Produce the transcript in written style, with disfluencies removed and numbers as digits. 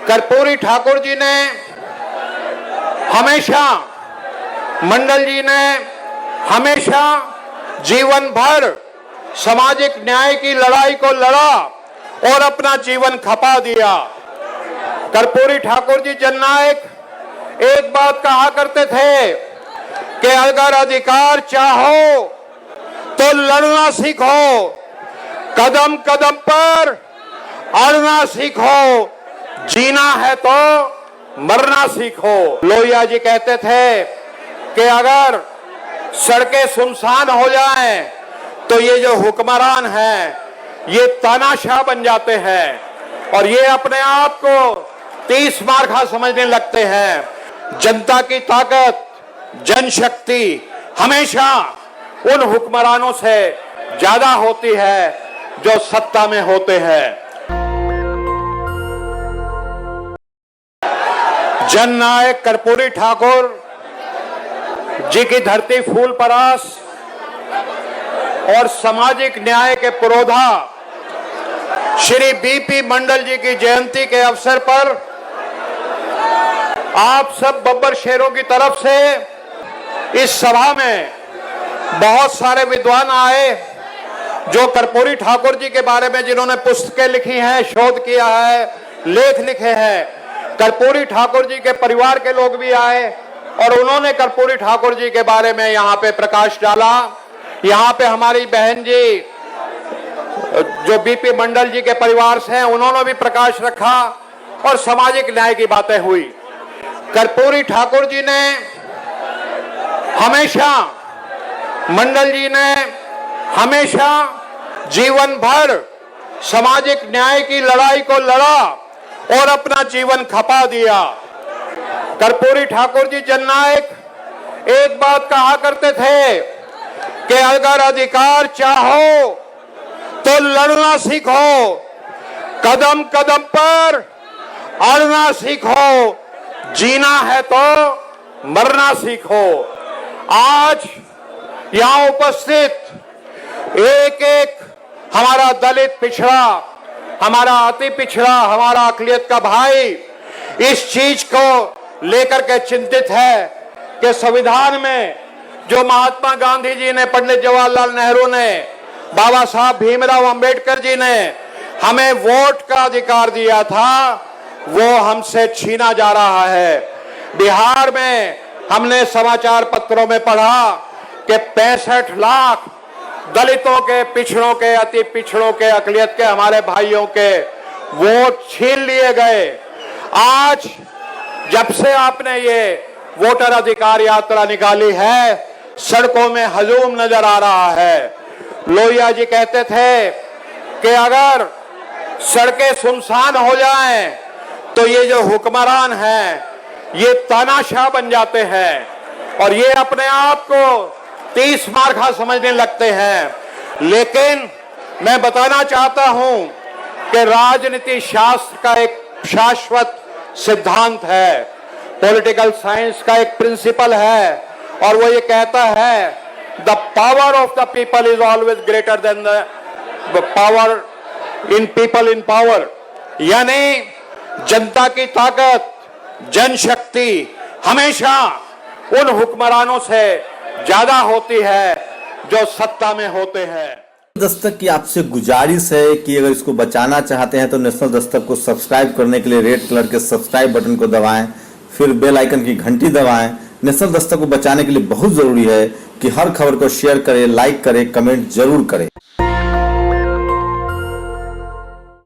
कर्पूरी ठाकुर जी ने हमेशा, मंडल जी ने हमेशा जीवन भर सामाजिक न्याय की लड़ाई को लड़ा और अपना जीवन खपा दिया। कर्पूरी ठाकुर जी जननायक एक बात कहा करते थे कि अगर अधिकार चाहो तो लड़ना सीखो, कदम कदम पर अड़ना सीखो, जीना है तो मरना सीखो। लोहिया जी कहते थे कि अगर सड़कें सुनसान हो जाएं तो ये जो हुक्मरान हैं ये तानाशाह बन जाते हैं और ये अपने आप को 30 मार्खा समझने लगते हैं। जनता की ताकत, जनशक्ति हमेशा उन हुक्मरानों से ज्यादा होती है जो सत्ता में होते हैं। जननायक कर्पूरी ठाकुर जी की धरती फूलपरास और सामाजिक न्याय के पुरोधा श्री बीपी मंडल जी की जयंती के अवसर पर आप सब बब्बर शेरों की तरफ से इस सभा में बहुत सारे विद्वान आए जो कर्पूरी ठाकुर जी के बारे में जिन्होंने पुस्तकें लिखी हैं, शोध किया है, लेख लिखे हैं। कर्पूरी ठाकुर जी के परिवार के लोग भी आए और उन्होंने कर्पूरी ठाकुर जी के बारे में यहाँ पे प्रकाश डाला। यहाँ पे हमारी बहन जी जो बीपी मंडल जी के परिवार से हैं उन्होंने भी प्रकाश रखा और सामाजिक न्याय की बातें हुई। कर्पूरी ठाकुर जी ने हमेशा, मंडल जी ने हमेशा जीवन भर सामाजिक न्याय की लड़ाई को लड़ा और अपना जीवन खपा दिया। कर्पूरी ठाकुर जी जननायक एक बात कहा करते थे कि अगर अधिकार चाहो तो लड़ना सीखो, कदम कदम पर अड़ना सीखो, जीना है तो मरना सीखो। आज यहां उपस्थित एक एक हमारा दलित पिछड़ा, हमारा अति पिछड़ा, हमारा अकलियत का भाई इस चीज को लेकर के चिंतित है कि संविधान में जो महात्मा गांधी जी ने, पंडित जवाहरलाल नेहरू ने, बाबा साहब भीमराव अंबेडकर जी ने हमें वोट का अधिकार दिया था, वो हमसे छीना जा रहा है। बिहार में हमने समाचार पत्रों में पढ़ा कि 65 लाख दलितों के, पिछड़ों के, अति पिछड़ों के, अकलियत के हमारे भाइयों के वोट छीन लिए गए। आज जब से आपने ये वोटर अधिकार यात्रा निकाली है, सड़कों में हजूम नजर आ रहा है। लोहिया जी कहते थे कि अगर सड़कें सुनसान हो जाएं तो ये जो हुक्मरान हैं ये तानाशाह बन जाते हैं और ये अपने आप को 30 मार्खा समझने लगते हैं। लेकिन मैं बताना चाहता हूं कि राजनीति शास्त्र का एक शाश्वत सिद्धांत है, पॉलिटिकल साइंस का एक प्रिंसिपल है और वो ये कहता है the power of the people is always greater than the power in people in power. यानी जनता की ताकत, जनशक्ति हमेशा उन हुक्मरानों से ज्यादा होती है जो सत्ता में होते हैं। दस्तक की आपसे गुजारिश है कि अगर इसको बचाना चाहते हैं तो नेशनल दस्तक को सब्सक्राइब करने के लिए रेड कलर के सब्सक्राइब बटन को दबाएं, फिर बेल आइकन की घंटी दबाएं। नेशनल दस्तक को बचाने के लिए बहुत जरूरी है कि हर खबर को शेयर करें, लाइक करें, कमेंट जरूर करें।